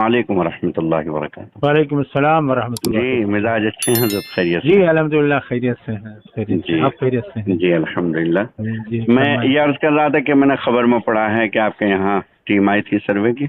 वालेकुम रहमतुल्लाहि व बरकातहू। वालेकुम अस्सलाम व रहमतुल्लाह। जी मिजाज अच्छे हैं हज़रत, खैरियत जी अल्हम्दुलिल्लाह खैरियत से हैं। खैरियत से, आप खैरियत से हैं? जी अल्हम्दुलिल्लाह। जी मैं फरमाइए। ये अर्ज कर रहा था कि मैंने खबर में पढ़ा है कि आपके यहाँ टीम आई थी सर्वे की।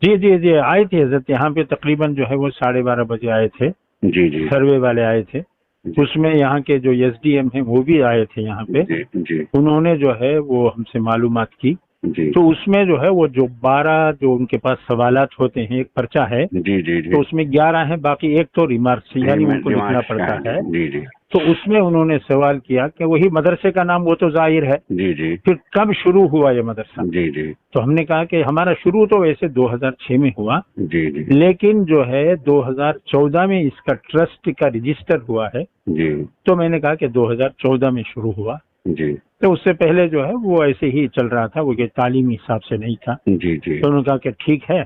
जी जी जी आए थे हजरत, यहाँ पे तकरीबन जो है वो 12:30 बजे आए थे। जी जी सर्वे वाले आए थे। जी उसमें यहाँ के जो एसडीएम हैं वो भी आए थे यहाँ पे। जी जी उन्होंने जो है वो हमसे मालूमात की। जी तो उसमें जो है वो जो 12 जो उनके पास सवालात होते हैं, एक पर्चा है जी जी तो उसमें 11 है, बाकी एक तो रिमार्क्स यानी उनको लिखना दिमाग पड़ता है। जी जी तो उसमें उन्होंने सवाल किया कि वही मदरसे का नाम वो तो जाहिर है, जी जी फिर कब शुरू हुआ ये मदरसा? जी जी तो हमने कहा कि हमारा शुरू तो वैसे 2006 में हुआ, जी जी लेकिन जो है 2014 में इसका ट्रस्ट का रजिस्टर हुआ है। जी तो मैंने कहा कि 2014 में शुरू हुआ, जी तो उससे पहले जो है वो ऐसे ही चल रहा था, वो कि तालीमी हिसाब से नहीं था। जी जी तो उन्होंने कहा कि ठीक है।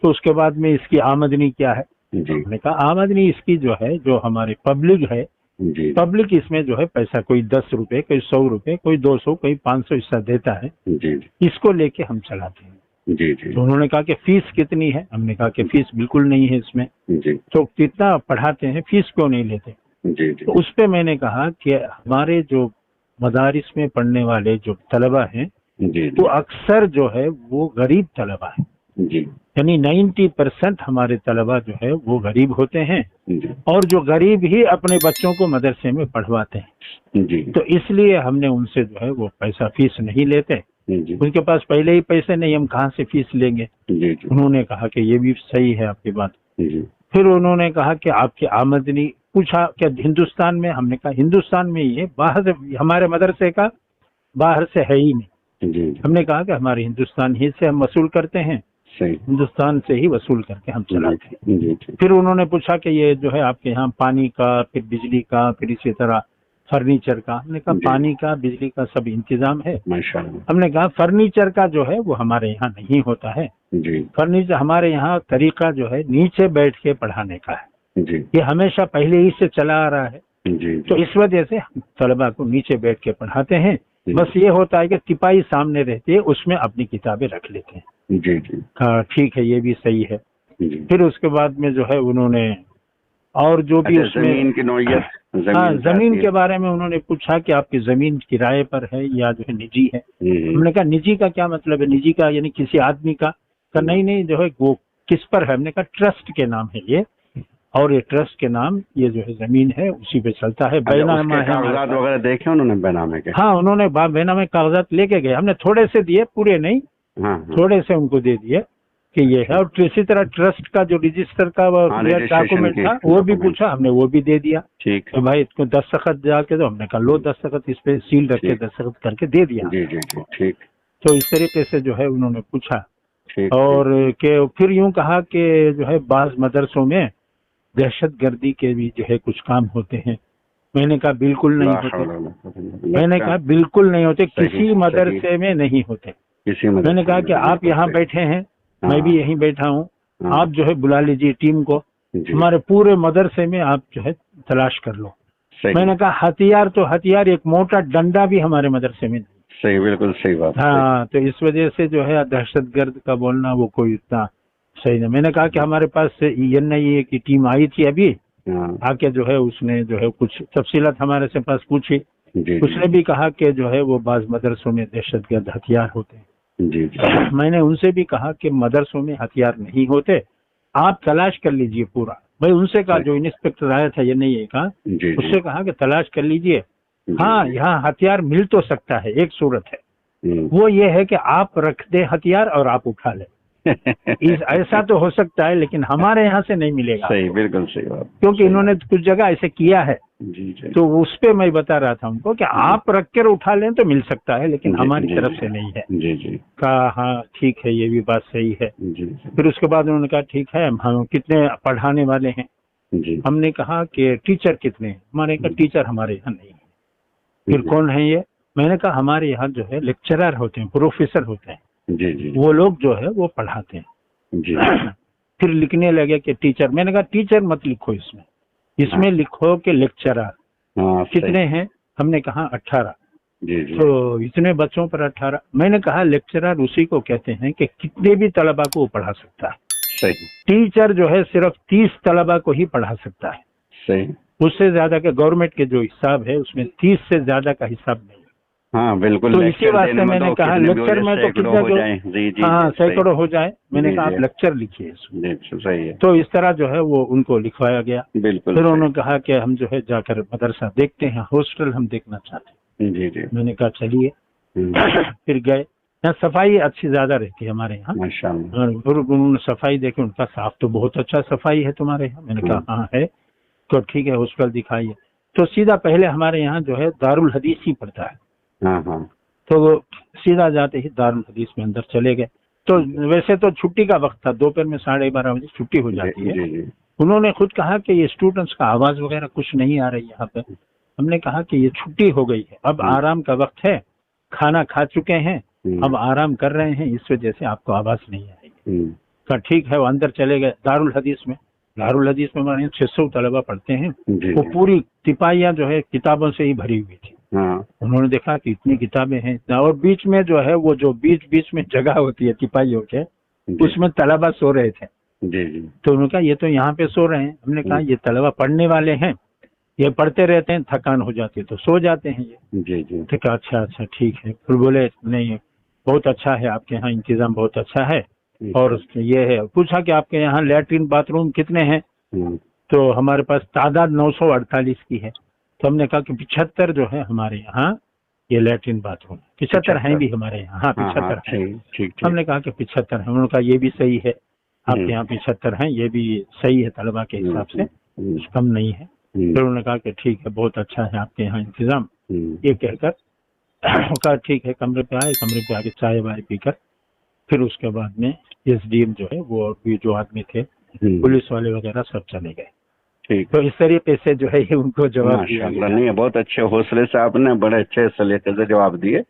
तो उसके बाद में इसकी आमदनी क्या है? जी हमने कहा आमदनी इसकी जो है, जो हमारे पब्लिक है, जी पब्लिक इसमें जो है पैसा कोई 10 रुपए, कोई 100 रुपए, कोई 200, कोई 500 हिस्सा देता है, जी इसको लेके हम चलाते हैं। जी जी तो उन्होंने कहा कि फीस कितनी है? हमने कहा कि फीस बिल्कुल नहीं है इसमें। जी तो कितना पढ़ाते हैं, फीस क्यों नहीं लेते? जी तो उस पे मैंने कहा कि हमारे जो मदारिस में पढ़ने वाले जो तलबा हैं जी वो अक्सर जो है वो गरीब तलबा है, जी यानी 90% हमारे तलबा जो है वो गरीब होते हैं, जी और जो गरीब ही अपने बच्चों को मदरसे में पढ़वाते हैं। जी तो इसलिए हमने उनसे जो है वो पैसा फीस नहीं लेते। जी उनके पास पहले ही पैसे नहीं, हम कहाँ से फीस लेंगे? जी उन्होंने कहा कि ये भी सही है आपकी बात। जी फिर उन्होंने कहा कि आपकी आमदनी, पूछा क्या हिंदुस्तान में? हमने कहा हिंदुस्तान में ही है, बाहर से हमारे मदरसे का बाहर से है ही नहीं। जी हमने कहा कि हमारे हिंदुस्तान ही से हम वसूल करते हैं, सही हिंदुस्तान से ही वसूल करके हम चलाते हैं। जी जी फिर उन्होंने पूछा कि ये जो है आपके यहाँ पानी का, फिर बिजली का, फिर इसी तरह फर्नीचर का। हमने कहा जी। पानी का, बिजली का सब इंतजाम है। माशाअल्लाह हमने कहा फर्नीचर का जो है वो हमारे यहाँ नहीं होता है। जी फर्नीचर हमारे यहाँ तरीका जो है नीचे बैठ के पढ़ाने का है, जी ये हमेशा पहले ही से चला आ रहा है। जी तो इस वजह से हम तलबा को नीचे बैठ के पढ़ाते हैं। जी। बस ये होता है कि तिपाही सामने रहती है, उसमें अपनी किताबें रख लेते हैं। जी जी कहा ठीक है, ये भी सही है। जी फिर उसके बाद में जो है उन्होंने और जो भी अच्छा, उसमें जमीन की नौयत हाँ जमीन जाती के है। बारे में उन्होंने पूछा कि आपकी जमीन किराए पर है या जो है निजी है। हमने कहा निजी का क्या मतलब है? निजी का यानी किसी आदमी का? कहा नहीं नहीं, जो है वो किस पर है? हमने कहा ट्रस्ट के नाम है ये, और ये ट्रस्ट के नाम ये जो है जमीन है उसी पे चलता है। अच्छा, बैनामा उसके है हमारे कागजात पास। वगैरह देखे उन्होंने बैनामे के? हाँ उन्होंने बैनामे कागजात लेके गए, हमने थोड़े से दिए, पूरे नहीं, हाँ हाँ थोड़े से उनको दे दिए कि ये है। और इसी तरह ट्रस्ट का जो रजिस्टर का रजिस्ट्रेशन डॉक्यूमेंट की था वो भी document। पूछा, हमने वो भी दे दिया। ठीक तो भाई इसको दस्तखत जाके दो। हमने कहा लो दस्तखत, इस पे सील रख के ठीक। दस्तखत करके दे दिया। जी जी जी ठीक तो इस तरीके से जो है उन्होंने पूछा। ठीक और के फिर यूं कहा कि जो है बाज मदरसों में दहशत गर्दी के भी जो है कुछ काम होते हैं। मैंने कहा बिल्कुल नहीं होते। मैंने कहा बिल्कुल नहीं होते, सही, किसी मदरसे में नहीं होते। किसी मैंने कहा कि आप यहाँ बैठे हैं, मैं भी यहीं बैठा हूँ, आप जो है बुला लीजिए टीम को, हमारे पूरे मदरसे में आप जो है तलाश कर लो। मैंने कहा हथियार तो हथियार, एक मोटा डंडा भी हमारे मदरसे में नहीं। सही, बिल्कुल सही बात। हाँ, तो इस वजह से जो है दहशतगर्द का बोलना वो कोई इतना सही नहीं। मैंने कहा कि हमारे पास NIA की टीम आई थी अभी, आके जो है उसने जो है कुछ तफसीलात हमारे से पास पूछी। उसने भी कहा कि जो है वो बाज मदरसों में दहशतगर्द हथियार होते हैं। जी जी मैंने उनसे भी कहा कि मदरसों में हथियार नहीं होते, आप तलाश कर लीजिए पूरा। भाई उनसे कहा, जो इंस्पेक्टर आया था NIA का, उससे कहा कि तलाश कर लीजिए। हाँ, यहाँ हथियार मिल तो सकता है, एक सूरत है, वो ये है कि आप रख दे हथियार और आप उठा ले। ऐसा तो हो सकता है, लेकिन हमारे यहाँ से नहीं मिलेगा। सही, बिल्कुल सही बात। क्योंकि इन्होंने कुछ जगह ऐसे किया है। जी जी तो उस पे मैं बता रहा था उनको कि आप रख कर उठा लें तो मिल सकता है, लेकिन हमारी तरफ से नहीं है। जी जी कहा हाँ ठीक है, ये भी बात सही है। जी फिर उसके बाद उन्होंने कहा ठीक है, हम कितने पढ़ाने वाले हैं? जी हमने कहा कि टीचर कितने हैं? हमारे कहा टीचर हमारे यहाँ नहीं है। फिर कौन है ये? मैंने कहा हमारे यहाँ जो है लेक्चरर होते हैं, प्रोफेसर होते हैं, जी जी वो लोग जो है वो पढ़ाते हैं। जी फिर लिखने लगे कि टीचर। मैंने कहा टीचर मत लिखो इसमें, इसमें लिखो कि लेक्चरर। कितने हैं? हमने कहा 18। जी जी तो इतने बच्चों पर 18। मैंने कहा लेक्चरर उसी को कहते हैं कि कितने भी तलबा को वो पढ़ा सकता है। صحیح टीचर जो है सिर्फ 30 तलबा को ही पढ़ा सकता है, सही, उससे ज्यादा के गवर्नमेंट के जो हिसाब है उसमें 30 से ज्यादा का हिसाब नहीं। हाँ बिल्कुल। तो इसी वास्ते मैंने कहा लेक्चर में तो कितना जो हाँ सैकड़ों हो जाए, मैंने कहा आप लेक्चर लिखिए इसमें। सही है। तो इस तरह जो है वो उनको लिखवाया गया। बिल्कुल। फिर उन्होंने कहा कि हम जो है जाकर मदरसा देखते हैं, हॉस्टल हम देखना चाहते हैं। जी जी। मैंने कहा चलिए। फिर गए। यहाँ सफाई अच्छी ज्यादा रहती है हमारे यहाँ, माशाअल्लाह। उन्होंने सफाई देखी, उनका साफ तो बहुत अच्छा सफाई है तुम्हारे यहाँ। मैंने कहा हाँ है। तो ठीक है हॉस्टल दिखाइए। तो सीधा पहले हमारे यहाँ जो है दारुल हदीस ही पड़ता है। हाँ हाँ। तो वो सीधा जाते ही दारुल हदीस में अंदर चले गए। तो वैसे तो छुट्टी का वक्त था, दोपहर में 12:30 बजे छुट्टी हो जाती है। जी जी। उन्होंने खुद कहा कि ये स्टूडेंट्स का आवाज वगैरह कुछ नहीं आ रही यहाँ पे। हमने कहा कि ये छुट्टी हो गई है, अब आराम का वक्त है, खाना खा चुके हैं, अब आराम कर रहे हैं, इस वजह से आपको आवाज नहीं आएगी। तो ठीक है, वो अंदर चले गए दारुल हदीस में। दारुल हदीस में हमारे 600 तलबा पढ़ते हैं। वो पूरी तिपाहियां जो है किताबों से ही भरी हुई थी। उन्होंने देखा कि इतनी किताबें हैं, और बीच में जो है वो जो बीच बीच में जगह होती है तिपाहियों के, उसमें तलबा सो रहे थे। तो उन्होंने कहा ये तो यहाँ पे सो रहे हैं। हमने कहा ये तलबा पढ़ने वाले हैं, ये पढ़ते रहते हैं, थकान हो जाती है तो सो जाते हैं ये। जी जी। ठीक है, अच्छा अच्छा ठीक है। फिर बोले नहीं बहुत अच्छा है, आपके यहाँ इंतजाम बहुत अच्छा है। और ये है, पूछा कि आपके यहाँ लैट्रिन बाथरूम कितने हैं? तो हमारे पास तादाद 948 की है। तो हमने कहा कि 75 जो है हमारे यहाँ ये लैट्रिन बाथरूम, 75 हैं भी हमारे यहाँ। हाँ 75 है। हमने कहा कि 75 है। उन्होंने कहा ये भी सही है, आपके यहाँ 75 हैं, ये भी सही है तलबा के हिसाब से, कम नहीं है। फिर उन्होंने कहा कि ठीक है बहुत अच्छा है आपके यहाँ इंतजाम। ये कहकर कहा ठीक है, कमरे पे आए, कमरे पे आके चाय वाय पीकर फिर उसके बाद में एसडीएम जो है वो और भी जो आदमी थे, पुलिस वाले वगैरह सब चले गए। तो इस तरीके से जो है ये उनको जवाब दिया गया। नहीं बहुत अच्छे हौसले से आपने बड़े अच्छे सलीके से जवाब दिए,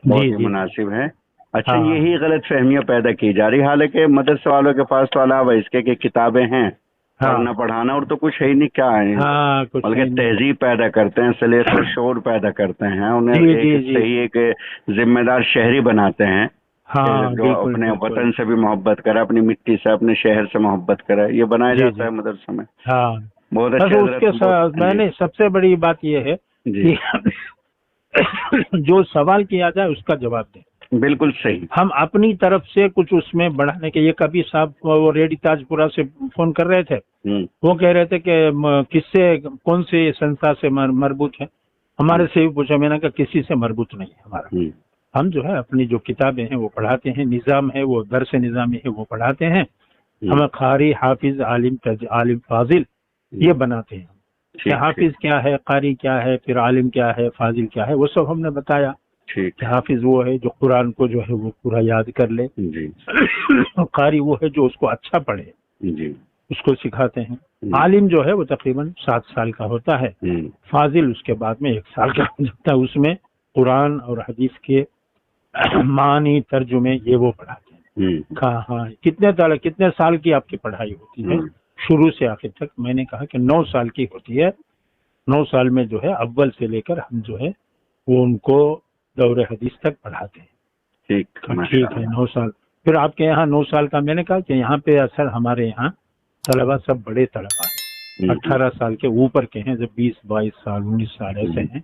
बहुत ही मुनासिब है। अच्छा हाँ। यही गलत फहमियाँ पैदा की जा रही, हालांकि मदरसे वालों के पास तो अलावा इसके की किताबें हैं, पढ़ना पढ़ाना और तो कुछ है ही नहीं, क्या है बल्कि तहजीब पैदा करते हैं, सलीक़ा और शौर पैदा करते हैं, उन्हें सही एक जिम्मेदार शहरी बनाते हैं। हाँ, जो अपने वतन से भी मोहब्बत करे, अपनी मिट्टी से, अपने शहर से मोहब्बत करे, ये बनाया जाता है मदरसे में। हाँ बहुत अच्छा। उसके साथ मैंने सबसे बड़ी बात ये है कि जो सवाल किया जाए उसका जवाब दें। बिल्कुल सही। हम अपनी तरफ से कुछ उसमें बढ़ाने के, ये कभी साहब वो रेडी ताजपुरा से फोन कर रहे थे, वो कह रहे थे कि किससे कौन सी संस्था से मरबूत है, हमारे से भी पूछा। मैंने कहा किसी से मरबूत नहीं है हमारा, हम जो है अपनी जो किताबें हैं वो पढ़ाते हैं, निज़ाम है वो दरस निज़ामी है वो पढ़ाते हैं, हमें कारी हाफिज आलिम फाजिल ये बनाते हैं। कि हाफिज क्या है, कारी क्या है, फिर आलिम क्या है, फाजिल क्या है, वो सब हमने बताया। कि हाफिज वो है जो कुरान को जो है वो पूरा याद कर ले, कारी वो है जो उसको अच्छा पढ़े, उसको सिखाते हैं। आलिम जो है वो तकरीबन 7 साल का होता है, फाजिल उसके बाद में 1 साल का हो जाता है, उसमें कुरान और हदीस के मानी तर्जुमे ये वो पढ़ाते हैं। कहा हाँ कितने साल की आपकी पढ़ाई होती है? शुरू से आखिर तक मैंने कहा कि 9 साल की होती है। 9 साल में जो है अव्वल से लेकर हम जो है वो उनको दौरे हदीस तक पढ़ाते हैं। ठीक है 9 साल। फिर आपके यहाँ 9 साल का, मैंने कहा कि यहाँ पे असल हमारे यहाँ तलबा सब बड़े तलबा हैं, 18 साल के ऊपर के हैं, जब 20-22 साल 19 साल ऐसे हैं।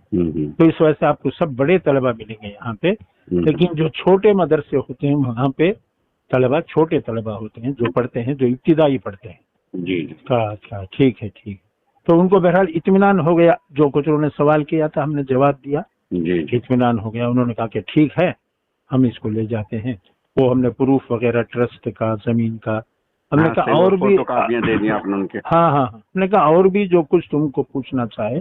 तो इस वजह से आपको सब बड़े तलबा मिलेंगे यहाँ पे। लेकिन जो छोटे मदरसे होते हैं वहाँ पे तलबा छोटे तलबा होते हैं, जो पढ़ते हैं, जो इब्तिदाई पढ़ते हैं। अच्छा ठीक है ठीक। तो उनको बहरहाल इत्मीनान हो गया, जो कुछ उन्होंने सवाल किया था हमने जवाब दिया, इत्मीनान हो गया। उन्होंने कहा कि ठीक है हम इसको ले जाते हैं। वो हमने प्रूफ वगैरह ट्रस्ट का, जमीन का, हमने कहा और भी दे दी आपने उनके। हाँ, हमने कहा और भी जो कुछ तुमको पूछना चाहे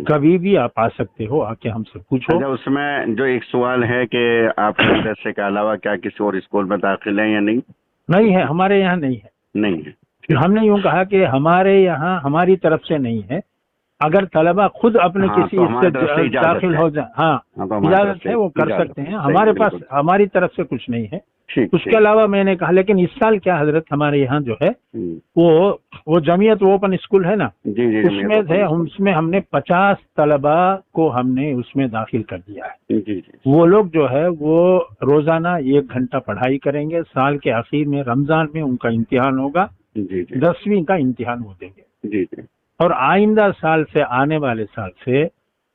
कभी भी आप आ सकते हो, आके हमसे पूछो। अच्छा, उसमें जो एक सवाल है कि आपके मदरसे के अलावा क्या किसी और स्कूल में दाखिल है या नहीं? नहीं है, हमारे यहाँ नहीं है। नहीं है। हमने यूँ कहा कि हमारे यहाँ हमारी तरफ से नहीं है, अगर तलबा खुद अपने किसी इससे दाखिल हो जाए, हाँ इजाजत है वो कर सकते हैं। हमारे पास हमारी तरफ से कुछ नहीं है। उसके अलावा मैंने कहा लेकिन इस साल क्या हजरत हमारे यहाँ जो है वो जमीयत ओपन स्कूल है ना, उसमें थे, उसमें हमने 50 तलबा को हमने उसमें दाखिल कर दिया है। वो लोग जो है वो रोजाना 1 घंटा पढ़ाई करेंगे। साल के आखिर में रमजान में उनका इम्तिहान होगा, 10वीं का इम्तिहान वो देंगे। और आइंदा साल से, आने वाले साल से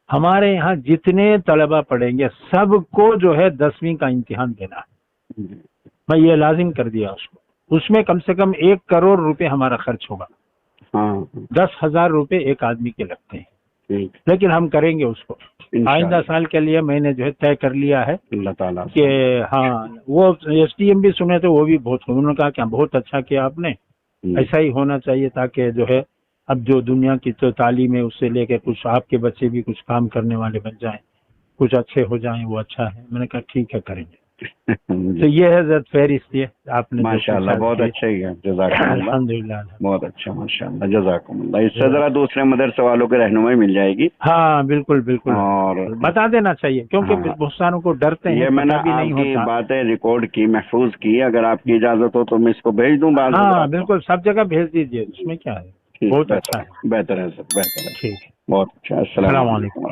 हमारे यहाँ जितने तलबा पढ़ेंगे सबको जो है 10वीं का इम्तिहान देना है। मैं ये लाजिम कर दिया उसको। उसमें कम से कम 1 करोड़ रुपए हमारा खर्च होगा। 10,000 रुपए एक आदमी के लगते हैं, लेकिन हम करेंगे उसको। आइंदा साल के लिए मैंने जो है तय कर लिया है कि हाँ, वो SDM भी सुने तो वो भी बहुत, उन्होंने कहा क्या बहुत अच्छा किया आपने, ऐसा ही होना चाहिए ताकि जो है अब जो दुनिया की तो तालीम है उससे लेके कुछ आपके बच्चे भी कुछ काम करने वाले बन जाएं, कुछ अच्छे हो जाएं, वो अच्छा है। मैंने कहा ठीक है करेंगे। तो ये है जरा फहरिस्त है आपने। माशाल्लाह बहुत अच्छा ही है, जज़ाकल्लाह, अल्हम्दुलिल्लाह बहुत अच्छा, माशाल्लाह, जज़ाकल्लाह। इससे जरा दूसरे मदरसे वालों के रहनुमाई मिल जाएगी। हाँ बिल्कुल बिल्कुल, और बता देना चाहिए क्योंकि बहुत सारों को डरते हैं। ये मैंने आपकी बातें रिकॉर्ड की, महफूज की, अगर आपकी इजाजत हो तो मैं इसको भेज दूं बाद में। हाँ बिल्कुल, सब जगह भेज दीजिए, उसमें क्या है, बहुत अच्छा है, बेहतर है सर, बेहतर है, ठीक है, बहुत अच्छा। अस्सलाम वालेकुम।